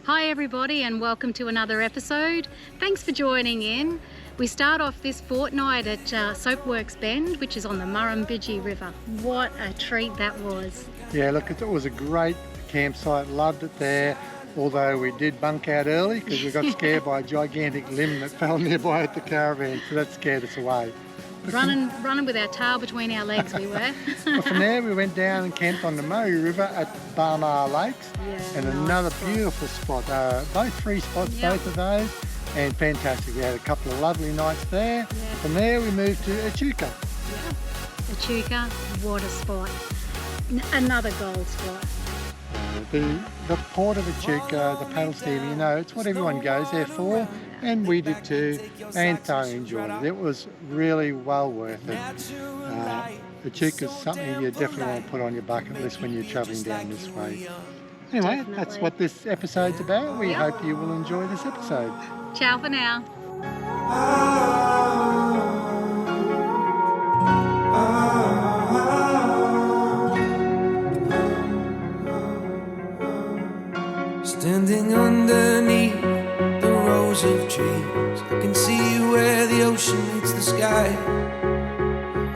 Hi everybody and welcome to another episode. Thanks for joining in. We start off this fortnight at Soapworks Bend, which is on the Murrumbidgee River. What a treat that was. Yeah, look, it was a great campsite, loved it there, although we did bunk out early because we got scared by a gigantic limb that fell nearby at the caravan, so that scared us away. Running with our tail between our legs we were. But from there we went down and camped on the Murray River at Barmah Lakes, and another beautiful spot. Both free spots, both of those, and fantastic. We had a couple of lovely nights there. From there we moved to Echuca. Echuca, what a spot. Another gold spot. The Port of Echuca, the paddle steaming, you know, it's what everyone goes there for, and we did too, and thoroughly enjoyed it. It was really well worth it. Echuca's something you definitely want to put on your bucket list when you're travelling down this way. Anyway, that's what this episode's about. We hope you will enjoy this episode. Ciao for now. Standing underneath the rows of trees, I can see where the ocean meets the sky.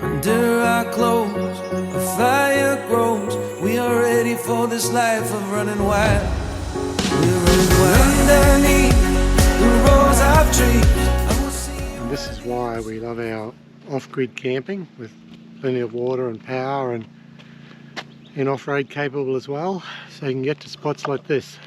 Under our clothes, a fire grows. We are ready for this life of running wild. We're running wild underneath the rows of trees. And this is why we love our off-grid camping with plenty of water and power and off-road capable as well, so you can get to spots like this.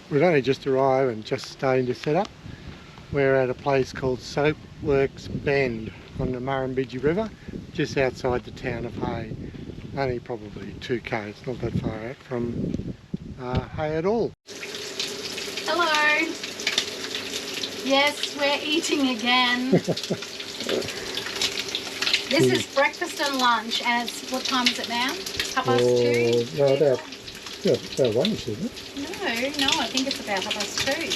We've only just arrived and just starting to set up. We're at a place called Soapworks Bend on the Murrumbidgee River, just outside the town of Hay. Only probably 2k, it's not that far out from Hay at all. Hello. Yes, we're eating again. This is breakfast and lunch, and it's, what time is it now? 2:30? No, about 1, isn't it? No, I think it's about 2:30.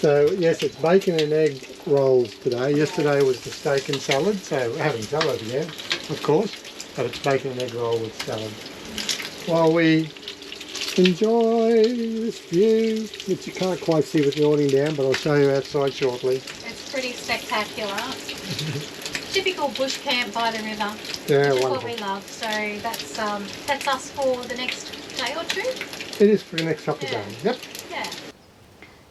So yes, it's bacon and egg rolls today. Yesterday was the steak and salad, so we're having salad again, of course, but it's bacon and egg roll with salad. While we enjoy this view, which you can't quite see with the awning down, but I'll show you outside shortly. It's pretty spectacular. Typical bush camp by the river. Yeah, which is wonderful. what we love. So that's us for the next day or two. It is for the next couple of days. Yep. Yeah.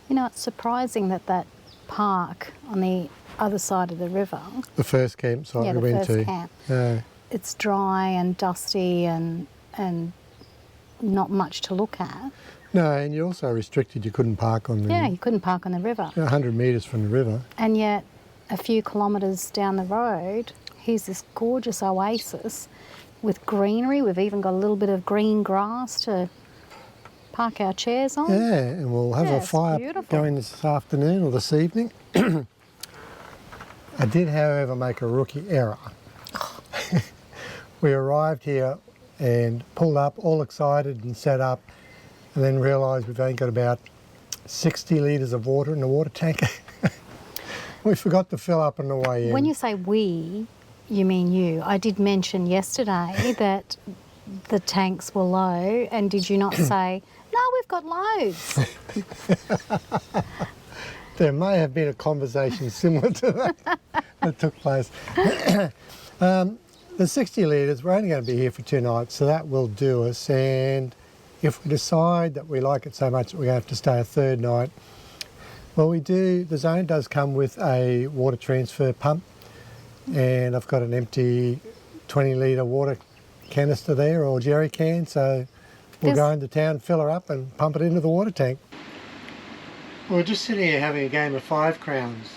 You know, it's surprising that park on the other side of the river, The first campsite we went to. camp, Yeah. it's dry and dusty and not much to look at. No, and you're also restricted. You couldn't park on the Yeah, you couldn't park on the river. 100 metres from the river. And yet, a few kilometres down the road, here's this gorgeous oasis with greenery. We've even got a little bit of green grass to park our chairs on. Yeah, and we'll have a it's fire beautiful. going this afternoon or this evening. I did, however, make a rookie error. We arrived here and pulled up, all excited and set up, and then realised we've only got about 60 litres of water in the water tank. We forgot to fill up on the way in. When you say we, you mean you. I did mention yesterday that the tanks were low, and did you not say, no, we've got loads? There may have been a conversation similar to that took place. The 60 litres, we're only going to be here for 2 nights, so that will do us. And if we decide that we like it so much that we're going to have to stay a 3rd night, well, we do. The zone does come with a water transfer pump, and I've got an empty 20 litre water canister there, or jerry can, so we'll go into town, fill her up and pump it into the water tank. We're just sitting here having a game of 5 crowns,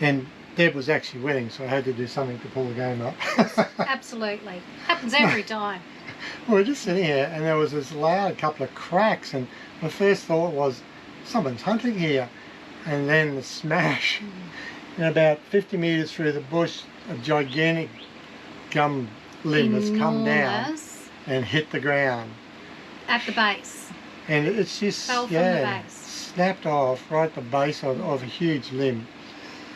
and Deb was actually winning, so I had to do something to pull the game up. Absolutely. Happens every time. We're just sitting here and there was this loud couple of cracks, and my first thought was, someone's hunting here. And then the smash. And about 50 metres through the bush, a gigantic gum limb has come down and hit the ground. At the base. And it's just, Fell from the base. snapped off right at the base of a huge limb.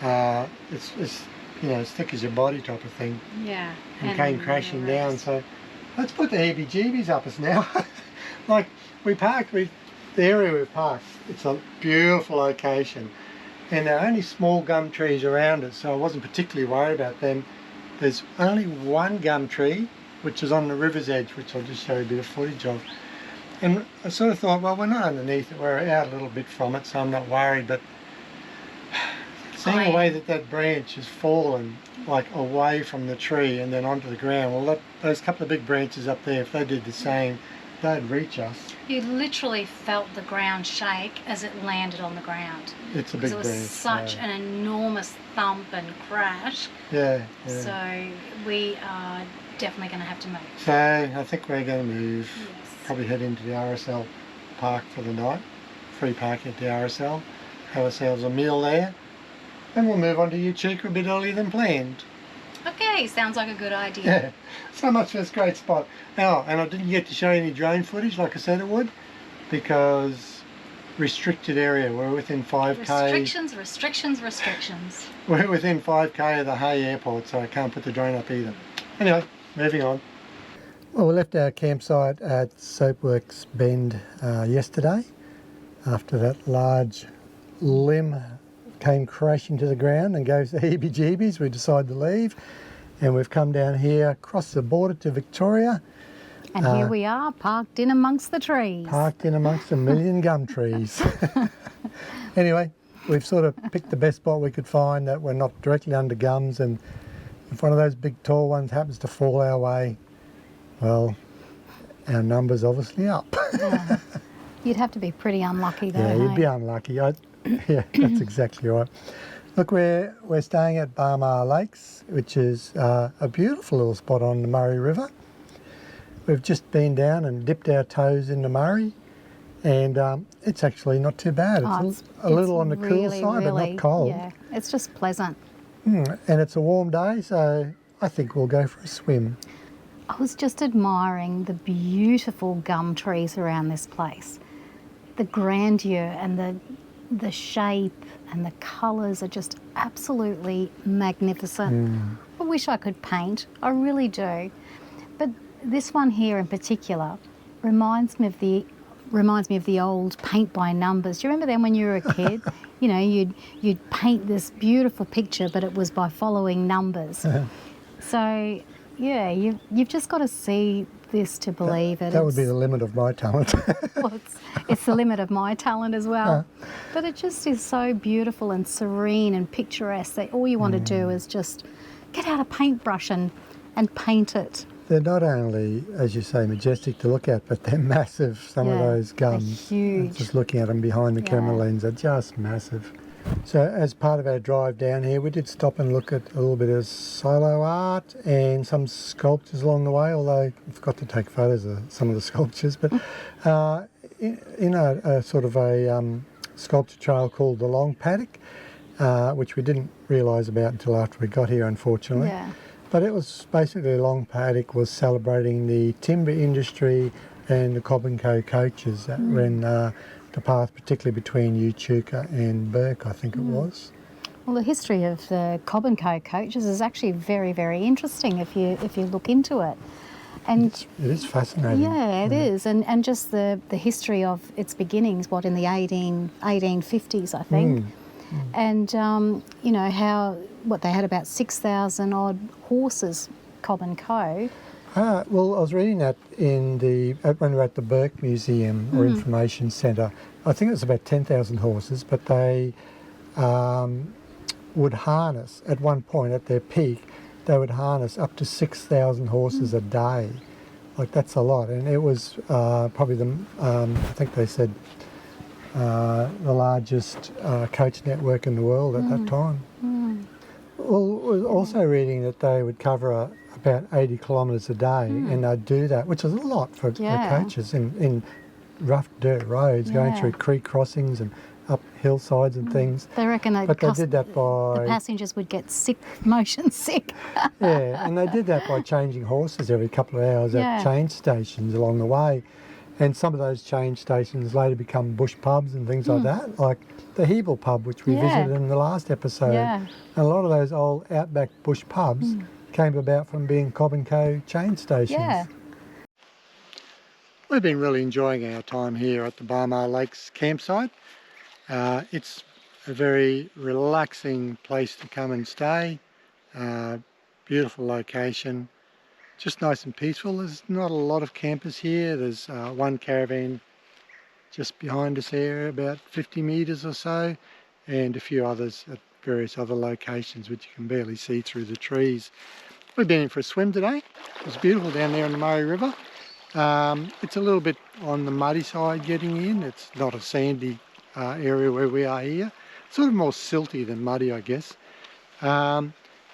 It's as thick as your body type of thing, Yeah. and came crashing down. So let's put the heebie-jeebies up us now. Like the area we parked, it's a beautiful location, and there are only small gum trees around it, so I wasn't particularly worried about them. There's only one gum tree, which is on the river's edge, which I'll just show you a bit of footage of. And I sort of thought, well, we're not underneath it, we're out a little bit from it, so I'm not worried, but seeing the way that branch has fallen, like away from the tree and then onto the ground, well, those couple of big branches up there, if they did the same, they'd reach us. You literally felt the ground shake as it landed on the ground. It's a big branch. It was such an enormous thump and crash. Yeah. So we are definitely going to have to move. So I think we're going to move. Yes. Probably head into the RSL park for the night. Free parking at the RSL. Have ourselves a meal there. And we'll move on to Echuca a bit earlier than planned. Okay, sounds like a good idea. Yeah, so much for this great spot. Oh, and I didn't get to show you any drone footage like I said I would, because restricted area. We're within 5k. Restrictions. We're within 5k of the Hay airport, so I can't put the drone up either. Anyway, moving on. Well, we left our campsite at Soapworks Bend yesterday after that large limb came crashing to the ground and gave us the heebie-jeebies. We decided to leave, and we've come down here across the border to Victoria. And here we are, parked in amongst the trees. Parked in amongst a million gum trees. Anyway, we've sort of picked the best spot we could find that we're not directly under gums, and if one of those big tall ones happens to fall our way, well, our number's obviously up. Yeah. You'd have to be pretty unlucky though. Yeah, you'd be unlucky. Yeah, that's exactly right. Look, we're staying at Barmah Lakes, which is a beautiful little spot on the Murray River. We've just been down and dipped our toes in the Murray, and it's actually not too bad. It's a little on the cool side, but not cold. Yeah, it's just pleasant. And it's a warm day, so I think we'll go for a swim. I was just admiring the beautiful gum trees around this place. The grandeur and the shape and the colours are just absolutely magnificent. I wish I could paint, I really do. But this one here in particular reminds me of the old paint by numbers. Do you remember then when you were a kid? You know, you'd paint this beautiful picture, but it was by following numbers. So yeah, you've just got to see this to believe it. That would be the limit of my talent. Well, it's the limit of my talent as well. But it just is so beautiful and serene and picturesque that all you want to do is just get out a paintbrush and paint it. They're not only, as you say, majestic to look at, but they're massive. Some of those gums. They're huge. Just looking at them behind the camera lens are just massive. So as part of our drive down here, we did stop and look at a little bit of silo art and some sculptures along the way, although I forgot to take photos of some of the sculptures. But in a sort of a sculpture trail called the Long Paddock, which we didn't realise about until after we got here, unfortunately. Yeah. But it was basically Long Paddock was celebrating the timber industry and the Cobb & Co coaches that ran the path, particularly between Echuca and Burke, I think it was. Well, the history of the Cobb & Co coaches is actually very, very interesting if you look into it. And it is fascinating. Yeah, it is. And just the history of its beginnings, in the 1850s, I think. And, you know, they had about 6,000 odd horses, Cobb & Co. Well, I was reading that when we were at the Burke Museum or Information Centre. I think it was about 10,000 horses, but they would harness, at one point at their peak, they would harness up to 6,000 horses a day. Like, that's a lot. And it was probably I think they said, the largest coach network in the world at that time. Well, we're also reading that they would cover about 80 kilometres a day, and they'd do that, which is a lot for coaches in rough dirt roads, going through creek crossings and up hillsides and things. They reckon they did that by... The passengers would get motion sick. Yeah, and they did that by changing horses every couple of hours at change stations along the way. And some of those change stations later become bush pubs and things like that, like the Hebel pub, which we visited in the last episode. Yeah. And a lot of those old outback bush pubs came about from being Cobb & Co change stations. Yeah. We've been really enjoying our time here at the Barmah Lakes campsite. It's a very relaxing place to come and stay. Beautiful location. Just nice and peaceful. There's not a lot of campers here. There's one caravan just behind us there, about 50 metres or so, and a few others at various other locations which you can barely see through the trees. We've been in for a swim today. It's beautiful down there in the Murray River. It's a little bit on the muddy side getting in. It's not a sandy area where we are here. Sort of more silty than muddy, I guess.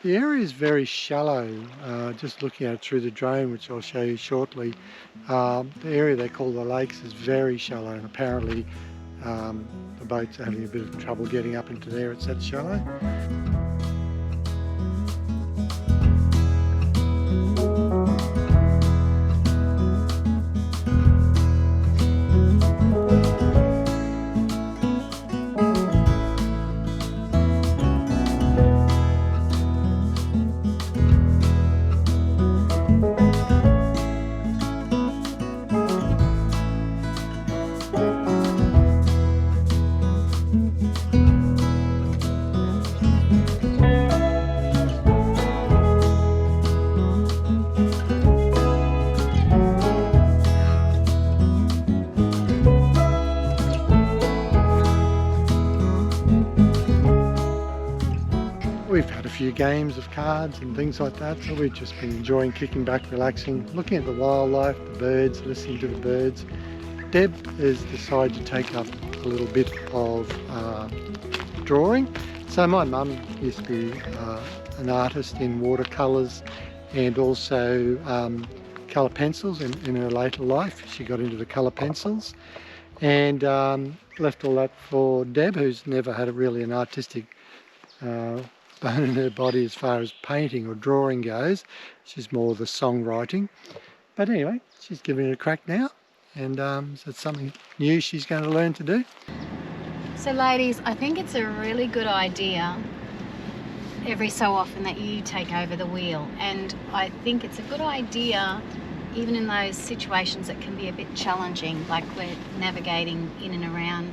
The area is very shallow, just looking at it through the drone, which I'll show you shortly. The area they call the lakes is very shallow, and apparently the boats are having a bit of trouble getting up into there. It's that shallow. We've had a few games of cards and things like that, so we've just been enjoying kicking back, relaxing, looking at the wildlife, the birds, listening to the birds. Deb has decided to take up a little bit of drawing. So my mum used to be an artist in watercolours and also colour pencils in her later life. She got into the colour pencils and left all that for Deb, who's never had really an artistic bone in her body as far as painting or drawing goes. She's more the songwriting. But anyway, she's giving it a crack now, and so it's something new she's going to learn to do. So ladies, I think it's a really good idea every so often that you take over the wheel, and I think it's a good idea even in those situations that can be a bit challenging, like we're navigating in and around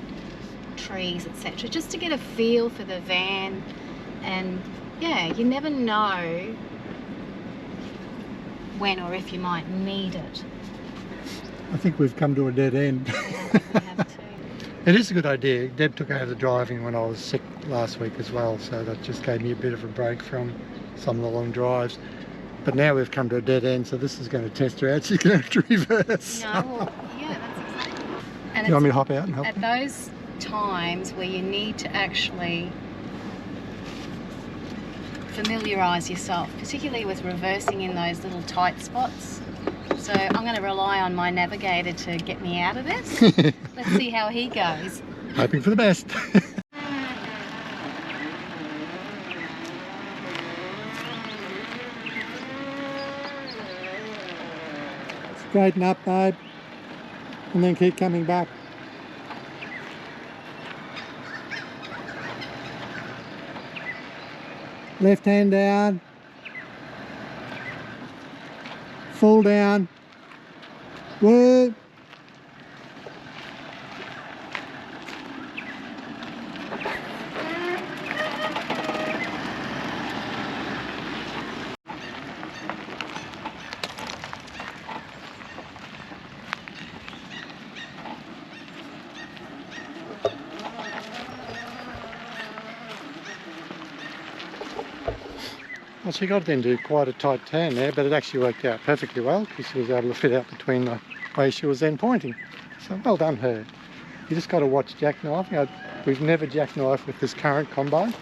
trees, etc., just to get a feel for the van. And yeah, you never know when or if you might need it. I think we've come to a dead end. We have too. It is a good idea. Deb took over the driving when I was sick last week as well, so that just gave me a bit of a break from some of the long drives. But now we've come to a dead end, so this is going to test her out. She's going to have to reverse. No, well, yeah, that's exactly. And You want me to hop out and help at you? those times where you need to actually familiarise yourself, particularly with reversing in those little tight spots. So I'm going to rely on my navigator to get me out of this. Let's see how he goes. Hoping for the best. Straighten up, babe, and then keep coming back. Left hand down, full down, woo. Well, she got into quite a tight turn there, but it actually worked out perfectly well because she was able to fit out between the way she was then pointing. So well done her. You just got to watch jackknifing. We've never jackknifed with this current combine,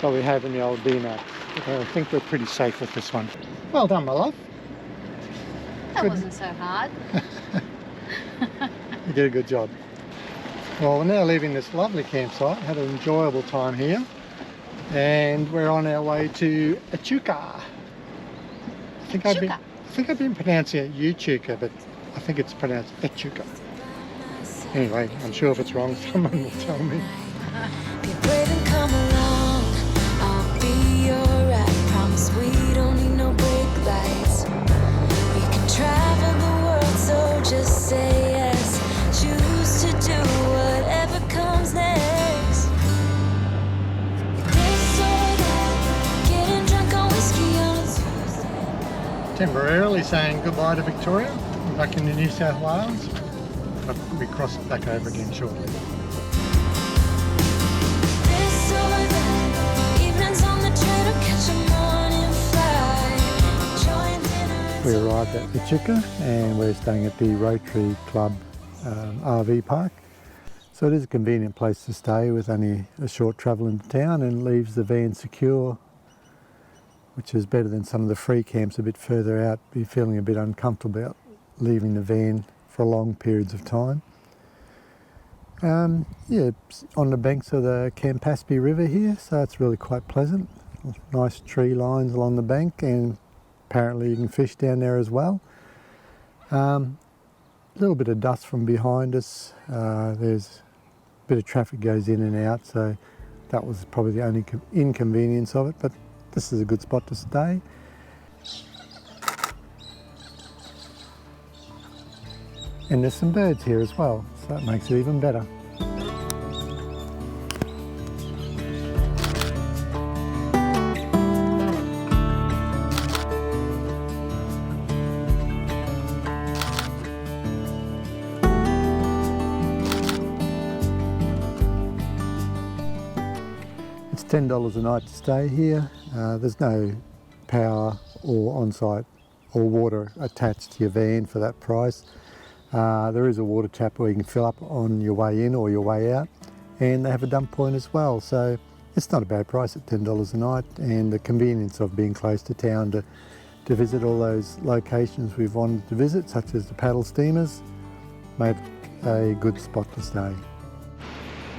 but we have in the old D-Max. I think we're pretty safe with this one. Well done, my love. That Good. wasn't so hard. You did a good job. Well, we're now leaving this lovely campsite. Had an enjoyable time here. And we're on our way to Echuca. I think I've been pronouncing it Echuca, but I think it's pronounced Echuca. Anyway, I'm sure if it's wrong, someone will tell me. Be brave and come along. I'll be alright. Promise we don't need no brake lights. We can travel the world, so just say yes. Choose to do whatever comes next. This or that, getting drunk on whiskey on a Tuesday. Temporarily saying goodbye to Victoria. We're back into New South Wales. But we cross it back over again shortly. This or that, evenings on the train or catch a morning flight. Join dinner. We arrived at Echuca and we're staying at the Rotary Club RV park. So it is a convenient place to stay with only a short travel into town and leaves the van secure, which is better than some of the free camps a bit further out. Be feeling a bit uncomfortable about leaving the van for long periods of time. Yeah, on the banks of the Campaspe River here, so it's really quite pleasant. Nice tree lines along the bank, and apparently you can fish down there as well. A little bit of dust from behind us. There's a bit of traffic goes in and out, so that was probably the only inconvenience of it, but this is a good spot to stay. And there's some birds here as well, so that makes it even better. It's $10 a night to stay here. There's no power or on-site or water attached to your van for that price. There is a water tap where you can fill up on your way in or your way out, and they have a dump point as well, so it's not a bad price at $10 a night, and the convenience of being close to town to visit all those locations we've wanted to visit, such as the paddle steamers, made a good spot to stay.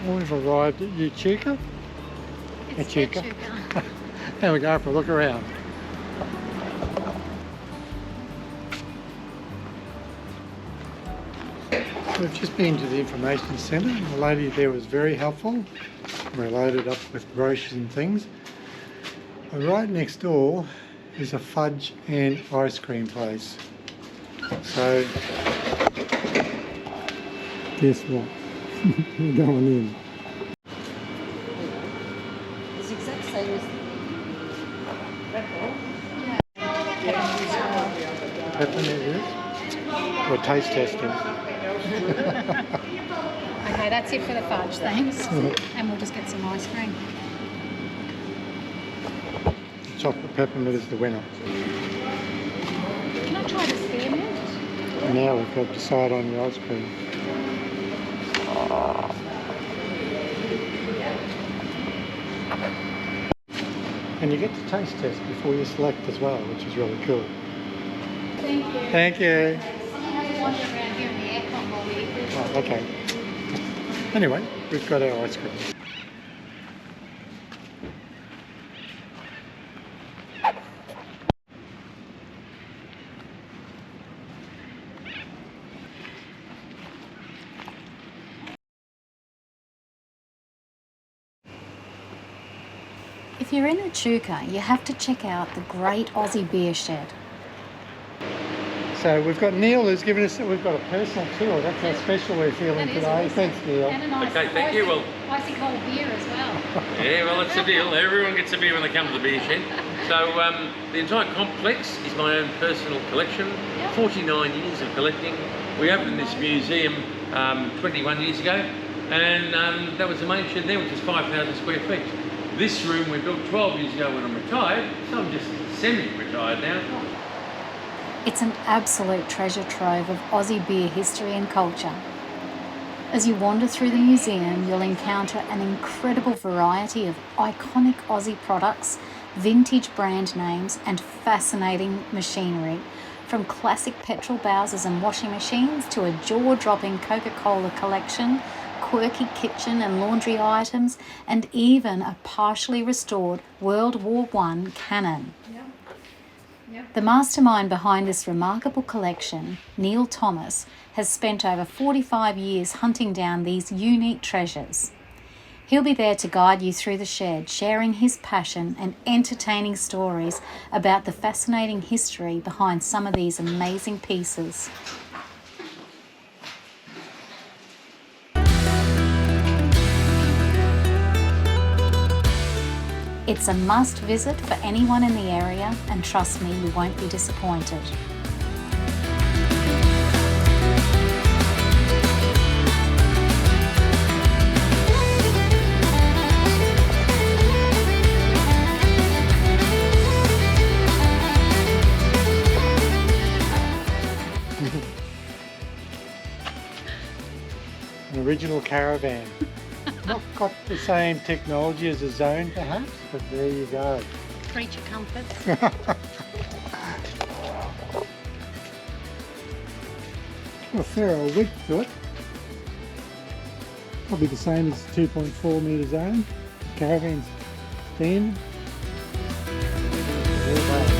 Well, we've arrived at Echuca. Echuca. There we go for a look around. We've just been to the information centre. The lady there was very helpful. We're loaded up with brochures and things. But right next door is a fudge and ice cream place. So, guess what? We're going in. It's the exact same as Peppermint it is? We're taste testing. Okay, that's it for the fudge, thanks. And we'll just get some ice cream. Chocolate peppermint is the winner. Can I try the spearmint? Now we've got to decide on the ice cream. And you get to taste test before you select as well, which is really cool. Thank you. Thank you. Wander around here in the aircon while we eat this. Oh, okay. Anyway, we've got our ice cream. If you're in Echuca, you have to check out the Great Aussie Beer Shed. So we've got Neil who's given us, we've got a personal tour. That's how special we're feeling That is today. awesome. Thanks, Neil. And a nice Okay, thank you. Well, icy cold beer as well. yeah, well, that's the deal. Everyone gets a beer when they come to the beer shed. So the entire complex is my own personal collection. 49 years of collecting. We opened this museum 21 years ago, and that was the main shed there, which is 5,000 square feet. This room we built 12 years ago when I'm retired, so I'm just semi-retired now. It's an absolute treasure trove of Aussie beer history and culture. As you wander through the museum, you'll encounter an incredible variety of iconic Aussie products, vintage brand names, and fascinating machinery, from classic petrol Bowsers and washing machines to a jaw-dropping Coca-Cola collection, quirky kitchen and laundry items, and even a partially restored World War I cannon. Yep. The mastermind behind this remarkable collection, Neil Thomas, has spent over 45 years hunting down these unique treasures. He'll be there to guide you through the shed, sharing his passion and entertaining stories about the fascinating history behind some of these amazing pieces. It's a must visit for anyone in the area, and trust me, you won't be disappointed. An original caravan. Not got the same technology as a Zone perhaps, but there you go. Creature comforts. Got a fair old width to it. Probably the same as 2.4 metre Zone. Caravan's thin. There you go.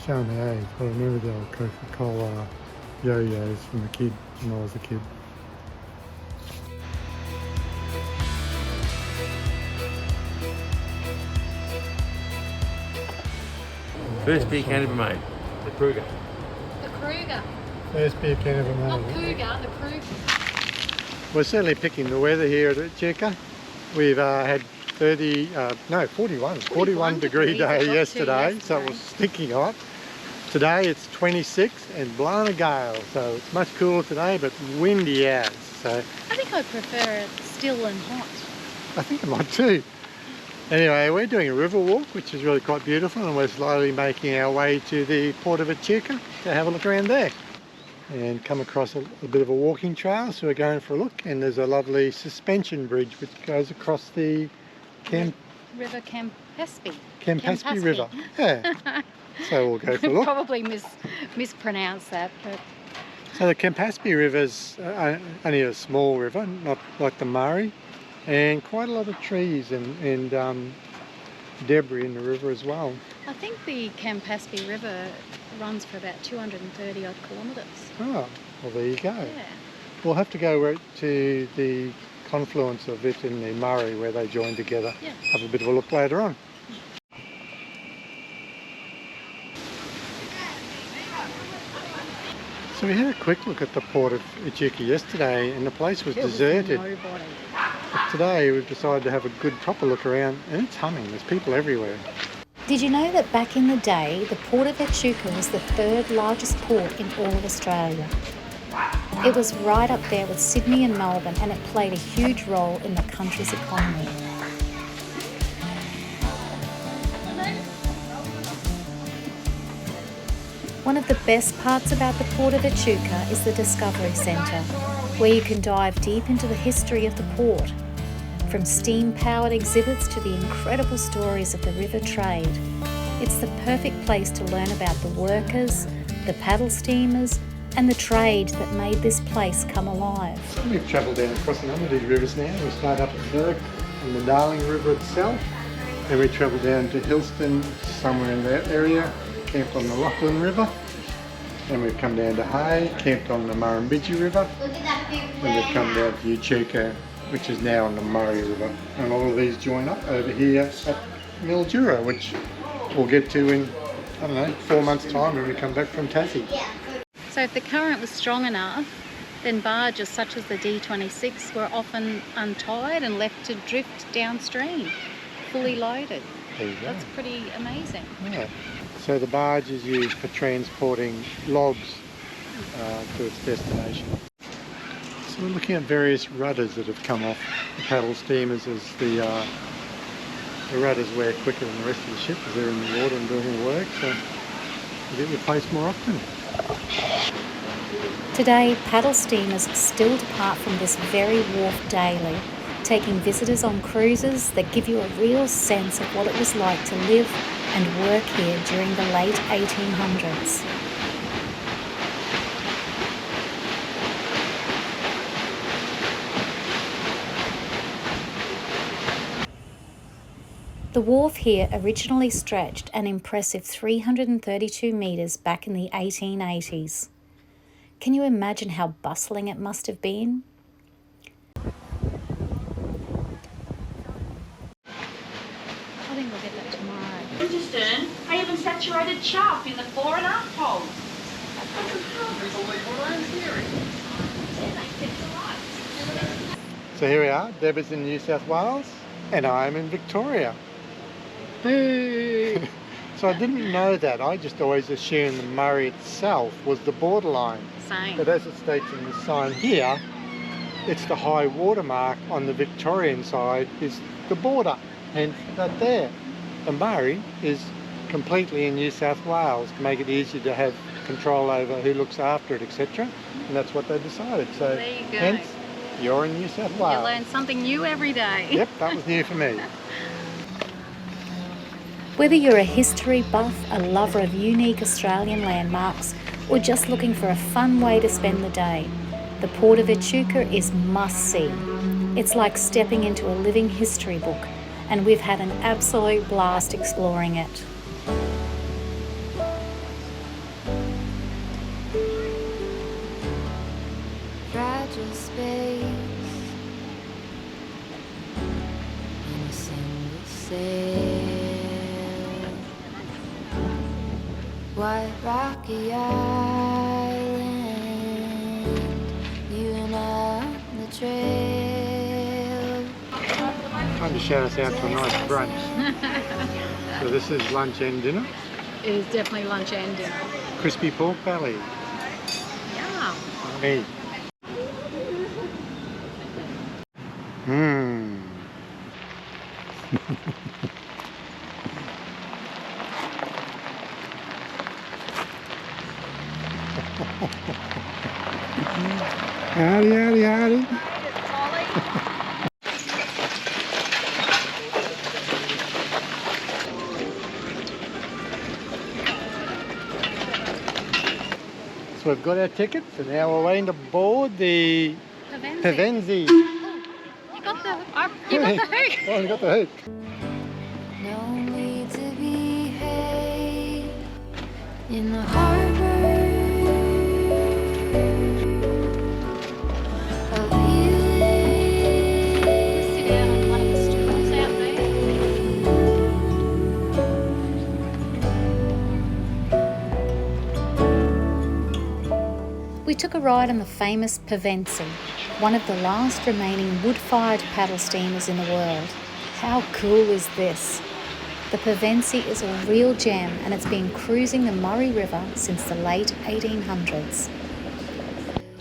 Showing the age, but I remember the old Coca-Cola yo-yos from the kid when I was a kid. First beer can ever made, the Kruger. The Kruger. First beer can ever made. Not Cougar, the Kruger. We're certainly picking the weather here at Echuca. We've had 41 degree day yesterday, so it was stinking hot. Today it's 26 and blowing a gale, so it's much cooler today, but windy as. So I think I prefer it still and hot. I think I might too. Anyway, we're doing a river walk, which is really quite beautiful, and we're slowly making our way to the Port of Echuca to have a look around there. And come across a bit of a walking trail, so we're going for a look, and there's a lovely suspension bridge which goes across the River Campaspe. Campaspe River. Yeah. So we'll go for a look. Probably mispronounce that, but So the Campaspe River's only a small river, not like the Murray, and quite a lot of trees and debris in the river as well. I think the Campaspe River runs for about 230 odd kilometres. Oh, well there you go. Yeah. We'll have to go right to the confluence of it in the Murray where they join together. Yeah. Have a bit of a look later on. So we had a quick look at the Port of Echuca yesterday and the place was deserted. Nobody. But today we've decided to have a good proper look around and it's humming, there's people everywhere. Did you know that back in the day, the Port of Echuca was the third largest port in all of Australia? It was right up there with Sydney and Melbourne, and it played a huge role in the country's economy. One of the best parts about the Port of Echuca is the Discovery Centre, where you can dive deep into the history of the port, from steam-powered exhibits to the incredible stories of the river trade. It's the perfect place to learn about the workers, the paddle steamers, and the trade that made this place come alive. We've travelled down across a number of these rivers now. We start up at Burke and the Darling River itself, then we travel down to Hillston, somewhere in that area, camped on the Lachlan River. Then we've come down to Hay, camped on the Murrumbidgee River. And we've come down to Echuca, which is now on the Murray River. And all of these join up over here at Mildura, which we'll get to in, 4 months' time when we come back from Tassie. So if the current was strong enough, then barges such as the D26 were often untied and left to drift downstream, fully loaded. There you go. That's pretty amazing. Yeah. So the barge is used for transporting logs to its destination. So we're looking at various rudders that have come off the paddle steamers as the rudders wear quicker than the rest of the ship as they're in the water and doing the work. So You get replaced more often. Today, paddle steamers still depart from this very wharf daily, taking visitors on cruises that give you a real sense of what it was like to live and work here during the late 1800s. The wharf here originally stretched an impressive 332 metres back in the 1880s. Can you imagine how bustling it must have been? I think we'll get that tomorrow. Interesting. I even saturated chaff in the fore and aft holes. So here we are, Deb is in New South Wales and I'm in Victoria. Boo! So I didn't know that. I just always assumed the Murray itself was the borderline. Same. But as it states in the sign here, it's the high water mark on the Victorian side is the border, hence that there. The Murray is completely in New South Wales to make it easier to have control over who looks after it, etc. And that's what they decided. So There you go. hence, you're in New South You Wales. learn something new every day. Yep, that was new for me. Whether you're a history buff, a lover of unique Australian landmarks, or just looking for a fun way to spend the day, the Port of Echuca is must-see. It's like stepping into a living history book, and we've had an absolute blast exploring it. Fragile space in a single sail. White rocky island, you and I on the trail. Trying to shout us out to a nice brunch. So this is lunch and dinner. It is definitely lunch and dinner. Crispy pork belly. Yeah. Hey. Mmm. Howdy, howdy, howdy. So we've got our tickets and now we're waiting to board the Pavenzi. You got the hook. Oh, we got the hook. No need to behave in the harbor of healing. Sit down on one of the stools out there. We took a ride on the famous Pavenzi, one of the last remaining wood-fired paddle steamers in the world. How cool is this? The Pavenzi is a real gem and it's been cruising the Murray River since the late 1800s.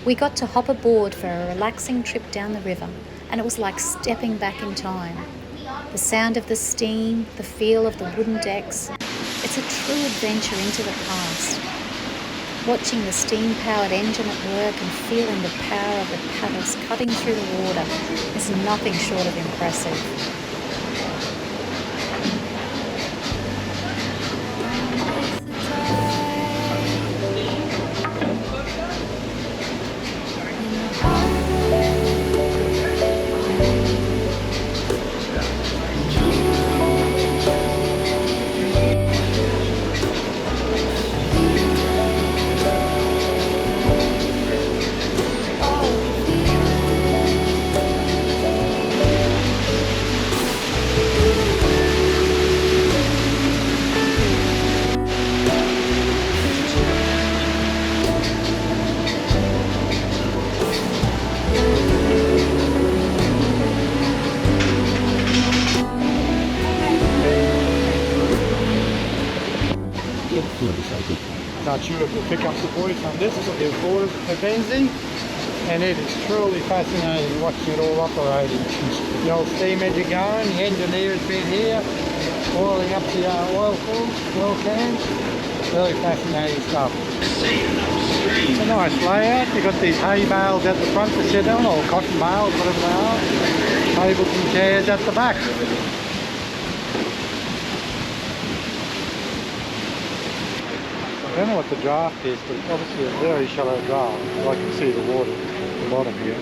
We got to hop aboard for a relaxing trip down the river and it was like stepping back in time. The sound of the steam, the feel of the wooden decks, it's a true adventure into the past. Watching the steam-powered engine at work and feeling the power of the paddles cutting through the water is nothing short of impressive. Not sure if we'll pick up the voice on this, but they've boarded the Pavenzi, and it is truly fascinating watching it all operating. The old steam engine going, the engineer has been here, oiling up the oil cans, Really fascinating stuff. It's a nice layout. You've got these hay bales at the front to sit on, or cotton bales, whatever they are. Tables and chairs at the back. I don't know what the draft is, but it's obviously a very shallow draft. I can see the water at the bottom here.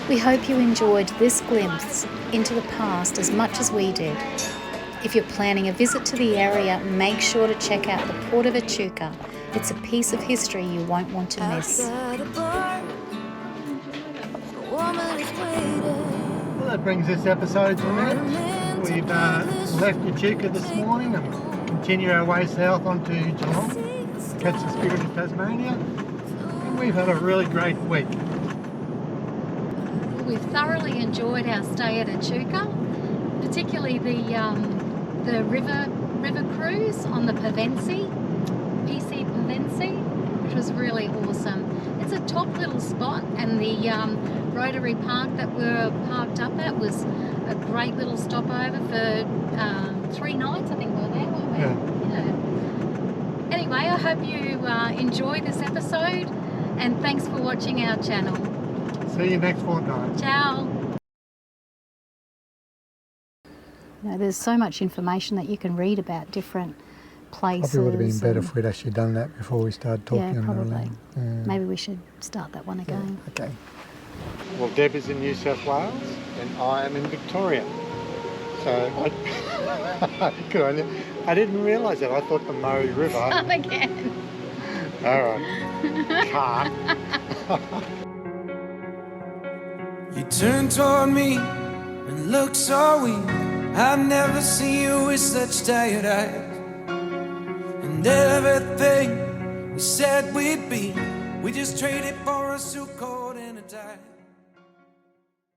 We hope you enjoyed this glimpse into the past as much as we did. If you're planning a visit to the area, make sure to check out the Port of Echuca. It's a piece of history you won't want to miss. Well, that brings this episode to an end. We've left Echuca this morning and continue our way south onto Geelong, catch the Spirit of Tasmania, and we've had a really great week. We've thoroughly enjoyed our stay at Echuca, particularly the river cruise on the PC Pevensey, which was really awesome. It's a top little spot, and the Rotary Park that we're parked up at was a great little stopover for 3 nights. I think we were there, weren't we? Yeah. Anyway, I hope you enjoy this episode, and thanks for watching our channel. See you next fortnight. Ciao. You know, there's so much information that you can read about different places. Probably would have been better if we'd actually done that before we started talking. Yeah, on probably. the land. Yeah. Maybe we should start that one again. Yeah, okay. Well, Deb is in New South Wales and I am in Victoria. So, good on you. I didn't realise that. I thought the Murray River. Come again. All right. Car. You turned toward me and looked so weak. I've never seen you with such tired eyes. And everything we said we'd be, we just traded for a suit coat and a tie.